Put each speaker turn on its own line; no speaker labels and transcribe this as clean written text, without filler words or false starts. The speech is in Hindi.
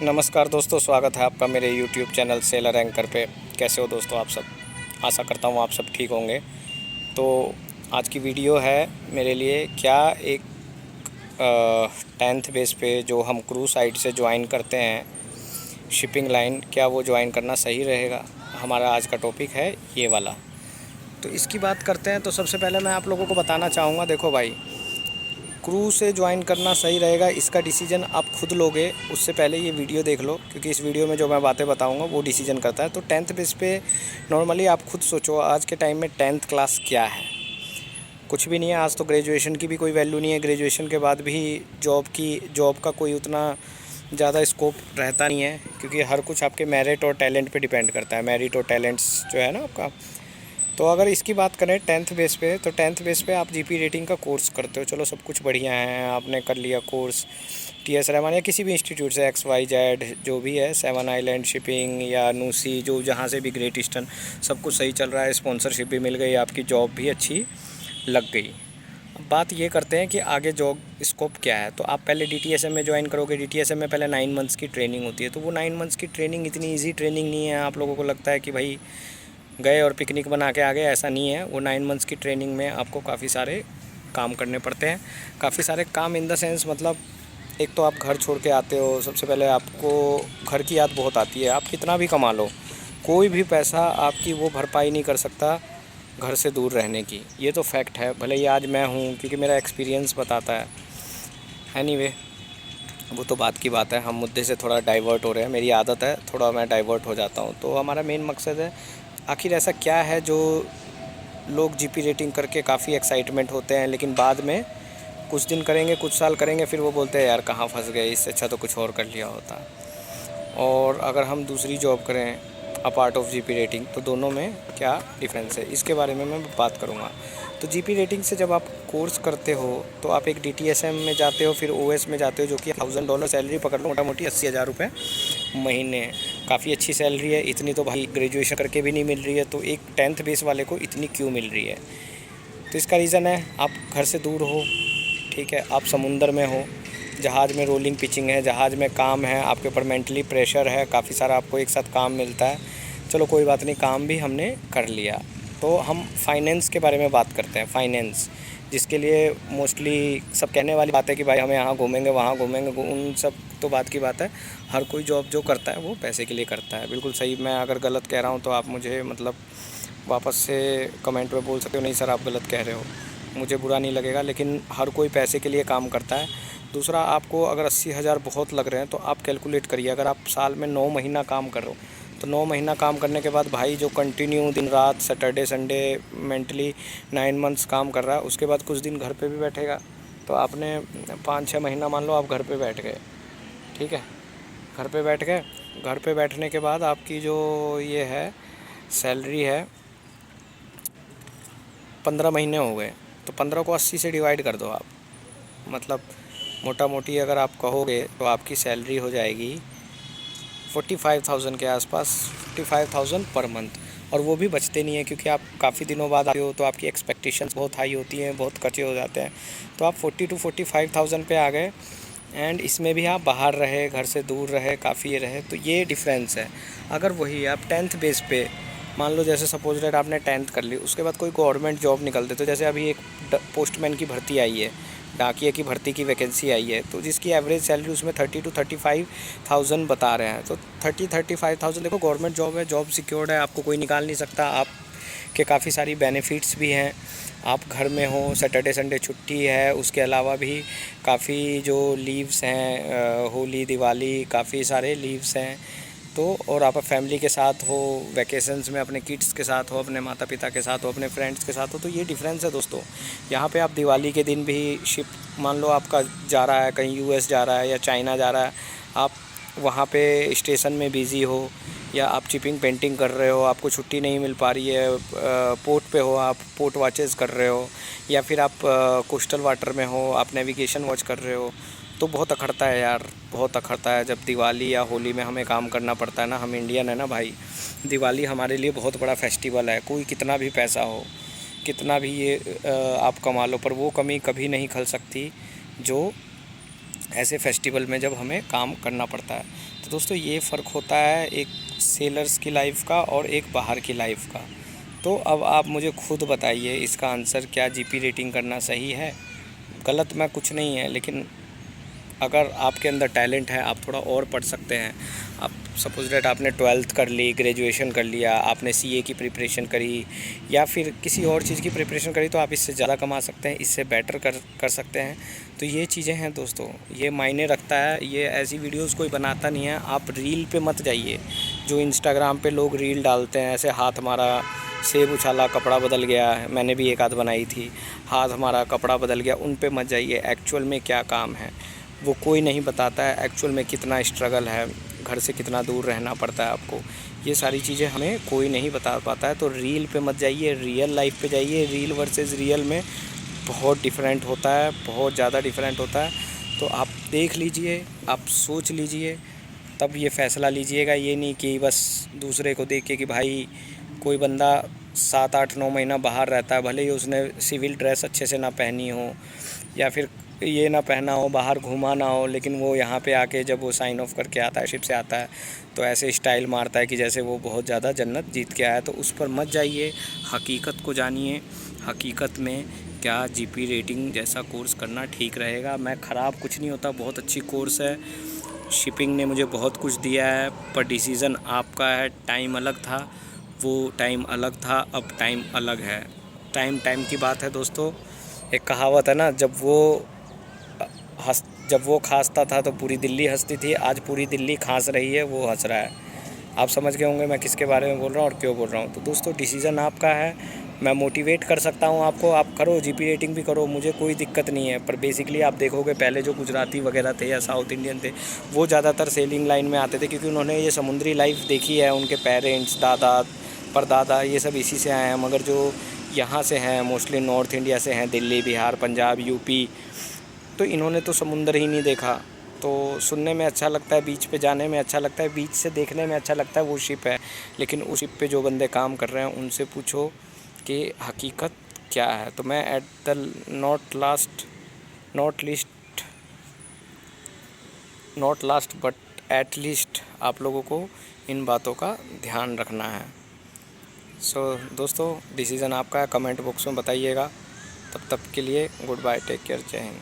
नमस्कार दोस्तों, स्वागत है आपका मेरे YouTube चैनल सेलर एंकर पे। कैसे हो दोस्तों आप सब? आशा करता हूँ आप सब ठीक होंगे। तो आज की वीडियो है मेरे लिए क्या एक 10th बेस पे जो हम क्रूज साइड से ज्वाइन करते हैं शिपिंग लाइन, क्या वो ज्वाइन करना सही रहेगा? हमारा आज का टॉपिक है ये वाला। तो इसकी बात करते हैं। तो सबसे पहले मैं आप लोगों को बताना चाहूँगा, देखो भाई, क्रूज़ से ज्वाइन करना सही रहेगा, इसका डिसीजन आप खुद लोगे। उससे पहले ये वीडियो देख लो, क्योंकि इस वीडियो में जो मैं बातें बताऊंगा वो डिसीजन करता है। तो 10th बेस पे नॉर्मली आप खुद सोचो, आज के टाइम में 10th क्लास क्या है? कुछ भी नहीं है। आज तो ग्रेजुएशन की भी कोई वैल्यू नहीं है। ग्रेजुएशन के बाद भी जॉब का कोई उतना ज़्यादा स्कोप रहता नहीं है, क्योंकि हर कुछ आपके मेरिट और टैलेंट पे डिपेंड करता है। मेरिट और टैलेंट्स जो है ना आपका। तो अगर इसकी बात करें 10th बेस पे, तो 10th बेस पे आप जीपी रेटिंग का कोर्स करते हो, चलो सब कुछ बढ़िया है, आपने कर लिया कोर्स टीएस रहमान या किसी भी इंस्टीट्यूट से, XYZ जो भी है, 7 आइलैंड शिपिंग या नूसी, जो जहाँ से भी, ग्रेट ईस्टर्न, सब कुछ सही चल रहा है, स्पॉन्सरशिप भी मिल गई, आपकी जॉब भी अच्छी लग गई। अब बात ये करते हैं कि आगे जॉब स्कोप क्या है। तो आप पहले DTSM में ज्वाइन करोगे। DTSM में पहले 9 मंथ्स की ट्रेनिंग होती है। तो वो 9 मंथ्स की ट्रेनिंग इतनी ईजी ट्रेनिंग नहीं है। आप लोगों को लगता है कि भाई गए और पिकनिक बना के आ गए, ऐसा नहीं है। वो 9 मंथ्स की ट्रेनिंग में आपको काफ़ी सारे काम करने पड़ते हैं। काफ़ी सारे काम इन द सेंस, मतलब एक तो आप घर छोड़ के आते हो, सबसे पहले आपको घर की याद बहुत आती है। आप कितना भी कमा लो, कोई भी पैसा आपकी वो भरपाई नहीं कर सकता घर से दूर रहने की। ये तो फैक्ट है। भले ही आज मैं हूँ, क्योंकि मेरा एक्सपीरियंस बताता है। एनीवे, वो तो बात की बात है। हम मुद्दे से थोड़ा डाइवर्ट हो रहे हैं। मेरी आदत है, थोड़ा मैं डाइवर्ट हो जाता हूँ। तो हमारा मेन मकसद है, आखिर ऐसा क्या है जो लोग जीपी रेटिंग करके काफ़ी एक्साइटमेंट होते हैं, लेकिन बाद में कुछ दिन करेंगे, कुछ साल करेंगे, फिर वो बोलते हैं यार कहाँ फंस गए, इससे अच्छा तो कुछ और कर लिया होता। और अगर हम दूसरी जॉब करें अपार्ट ऑफ जीपी रेटिंग, तो दोनों में क्या डिफरेंस है, इसके बारे में मैं बात करूँगा। तो जीपी रेटिंग से जब आप कोर्स करते हो तो आप एक DTSM में जाते हो, फिर OS में जाते हो, जो कि $1000 सैलरी पकड़ लो, मोटा मोटी 80,000 रुपये महीने। काफ़ी अच्छी सैलरी है। इतनी तो भाई ग्रेजुएशन करके भी नहीं मिल रही है, तो एक 10th बेस वाले को इतनी क्यों मिल रही है? तो इसका रीज़न है, आप घर से दूर हो, ठीक है, आप समुंदर में हो, जहाज़ में रोलिंग पिचिंग है, जहाज़ में काम है, आपके ऊपर मेंटली प्रेशर है, काफ़ी सारा आपको एक साथ काम मिलता है। चलो कोई बात नहीं, काम भी हमने कर लिया। तो हम फाइनेंस के बारे में बात करते हैं। फाइनेंस, जिसके लिए मोस्टली सब कहने वाली बात है कि भाई हमें यहाँ घूमेंगे, वहाँ घूमेंगे, उन सब तो बात की बात है। हर कोई जॉब जो करता है वो पैसे के लिए करता है। बिल्कुल सही। मैं अगर गलत कह रहा हूँ तो आप मुझे मतलब वापस से कमेंट में बोल सकते हो, नहीं सर आप गलत कह रहे हो, मुझे बुरा नहीं लगेगा। लेकिन हर कोई पैसे के लिए काम करता है। दूसरा, आपको अगर 80,000 बहुत लग रहे हैं तो आप कैलकुलेट करिए, अगर आप साल में 9 महीना काम कर रहे हो, तो 9 महीना काम करने के बाद भाई जो कंटिन्यू दिन रात सैटरडे संडे मेंटली 9 मंथ्स काम कर रहा है, उसके बाद कुछ दिन घर पे भी बैठेगा। तो आपने 5-6 महीना मान लो आप घर पे बैठ गए, ठीक है, घर पे बैठ गए। घर पे बैठने के बाद आपकी जो ये है सैलरी है, 15 महीने हो गए, तो 15 को 80 से डिवाइड कर दो आप। मतलब मोटा मोटी अगर आप कहोगे तो आपकी सैलरी हो जाएगी 45,000 के आसपास, 45,000 पर मंथ। और वो भी बचते नहीं है, क्योंकि आप काफ़ी दिनों बाद आते हो, तो आपकी एक्सपेक्टेशंस बहुत हाई होती हैं, बहुत कच्चे हो जाते हैं। तो आप 40 to 45,000 पे आ गए। एंड इसमें भी आप बाहर रहे, घर से दूर रहे, काफ़ी रहे, तो ये डिफरेंस है। अगर वही आप 10th बेस पे, मान लो जैसे सपोज दैट आपने 10th कर ली, उसके बाद कोई गवर्नमेंट जॉब निकलते, तो जैसे अभी एक पोस्टमैन की भर्ती आई है, डाकिया की भर्ती की वैकेंसी आई है, तो जिसकी एवरेज सैलरी उसमें 30 to 35,000 बता रहे हैं। तो 35,000 देखो, गवर्नमेंट जॉब है, जॉब सिक्योर्ड है, आपको कोई निकाल नहीं सकता। आप के काफ़ी सारी बेनिफिट्स भी हैं। आप घर में हो, सैटरडे संडे छुट्टी है, उसके अलावा भी काफ़ी जो लीव्स हैं, होली दिवाली, काफ़ी सारे लीव्स हैं। तो और आप फैमिली के साथ हो, वैकेशंस में अपने किड्स के साथ हो, अपने माता पिता के साथ हो, अपने फ्रेंड्स के साथ हो। तो ये डिफरेंस है दोस्तों। यहाँ पे आप दिवाली के दिन भी शिप, मान लो आपका जा रहा है कहीं, US जा रहा है या चाइना जा रहा है, आप वहाँ पे स्टेशन में बिज़ी हो, या आप चिपिंग पेंटिंग कर रहे हो, आपको छुट्टी नहीं मिल पा रही है, पोर्ट पे हो, आप पोर्ट वॉचेस कर रहे हो, या फिर आप कोस्टल वाटर में हो, आप नेविगेशन वॉच कर रहे हो, तो बहुत अखरता है यार, बहुत अखरता है। जब दिवाली या होली में हमें काम करना पड़ता है ना, हम इंडियन है ना भाई, दिवाली हमारे लिए बहुत बड़ा फेस्टिवल है। कोई कितना भी पैसा हो, कितना भी ये आप कमा लो, पर वो कमी कभी नहीं खल सकती जो ऐसे फेस्टिवल में जब हमें काम करना पड़ता है। तो दोस्तों ये फ़र्क होता है एक सेलर्स की लाइफ का और एक बाहर की लाइफ का। तो अब आप मुझे खुद बताइए इसका आंसर, क्या जीपी रेटिंग करना सही है? गलत में कुछ नहीं है, लेकिन अगर आपके अंदर टैलेंट है आप थोड़ा और पढ़ सकते हैं। आप सपोज दैट आपने 12th कर ली, ग्रेजुएशन कर लिया, आपने सीए की प्रिपरेशन करी या फिर किसी और चीज़ की प्रिपरेशन करी, तो आप इससे ज़्यादा कमा सकते हैं, इससे बेटर कर सकते हैं। तो ये चीज़ें हैं दोस्तों, ये मायने रखता है। ये ऐसी वीडियोस कोई बनाता नहीं है। आप रील पे मत जाइए, जो इंस्टाग्राम पे लोग रील डालते हैं, ऐसे हाथ हमारा सेब उछाला कपड़ा बदल गया है, मैंने भी एक आध बनाई थी, हाथ हमारा कपड़ा बदल गया, उन पे मत जाइए। एक्चुअल में क्या काम है वो कोई नहीं बताता है। एक्चुअल में कितना स्ट्रगल है, घर से कितना दूर रहना पड़ता है आपको, ये सारी चीज़ें हमें कोई नहीं बता पाता है। तो रील पे मत जाइए, रियल लाइफ पे जाइए। रील वर्सेस रियल में बहुत डिफरेंट होता है, बहुत ज़्यादा डिफरेंट होता है। तो आप देख लीजिए, आप सोच लीजिए, तब ये फ़ैसला लीजिएगा। ये नहीं कि बस दूसरे को देख के कि भाई कोई बंदा 7 8 9 महीना बाहर रहता है, भले ही उसने सिविल ड्रेस अच्छे से ना पहनी हो या फिर ये ना पहना हो, बाहर घूमा ना हो, लेकिन वो यहाँ पे आके जब वो साइन ऑफ करके आता है, शिप से आता है, तो ऐसे स्टाइल मारता है कि जैसे वो बहुत ज़्यादा जन्नत जीत के आया। तो उस पर मत जाइए, हकीकत को जानिए। हकीकत में क्या जीपी रेटिंग जैसा कोर्स करना ठीक रहेगा। मैं ख़राब कुछ नहीं होता, बहुत अच्छी कोर्स है। शिपिंग ने मुझे बहुत कुछ दिया है, पर डिसीज़न आपका है। टाइम अलग था, वो टाइम अलग था, अब टाइम अलग है। टाइम की बात है दोस्तों। एक कहावत है ना, जब वो खांसता था तो पूरी दिल्ली हंसती थी, आज पूरी दिल्ली खांस रही है, वो हंस रहा है। आप समझ गए होंगे मैं किसके बारे में बोल रहा हूँ और क्यों बोल रहा हूँ। तो दोस्तों डिसीज़न आपका है। मैं मोटिवेट कर सकता हूँ आपको, आप करो, जीपी रेटिंग भी करो, मुझे कोई दिक्कत नहीं है। पर बेसिकली आप देखोगे पहले जो गुजराती वगैरह थे या साउथ इंडियन थे, वो ज़्यादातर सेलिंग लाइन में आते थे, क्योंकि उन्होंने ये समुद्री लाइफ देखी है। उनके पेरेंट्स, दादा परदादा ये सब इसी से आए हैं। मगर जो यहाँ से हैं, मोस्टली नॉर्थ इंडिया से हैं, दिल्ली, बिहार, पंजाब, यूपी, तो इन्होंने तो समुंदर ही नहीं देखा। तो सुनने में अच्छा लगता है, बीच पे जाने में अच्छा लगता है, बीच से देखने में अच्छा लगता है, वो शिप है। लेकिन उस शिप पे जो बंदे काम कर रहे हैं उनसे पूछो कि हकीकत क्या है। तो मैं at the not last but at least आप लोगों को इन बातों का ध्यान रखना है। सो दोस्तों डिसीज़न आपका है, कमेंट बॉक्स में बताइएगा। तब तक के लिए गुड बाय, टेक केयर, जय हिंद।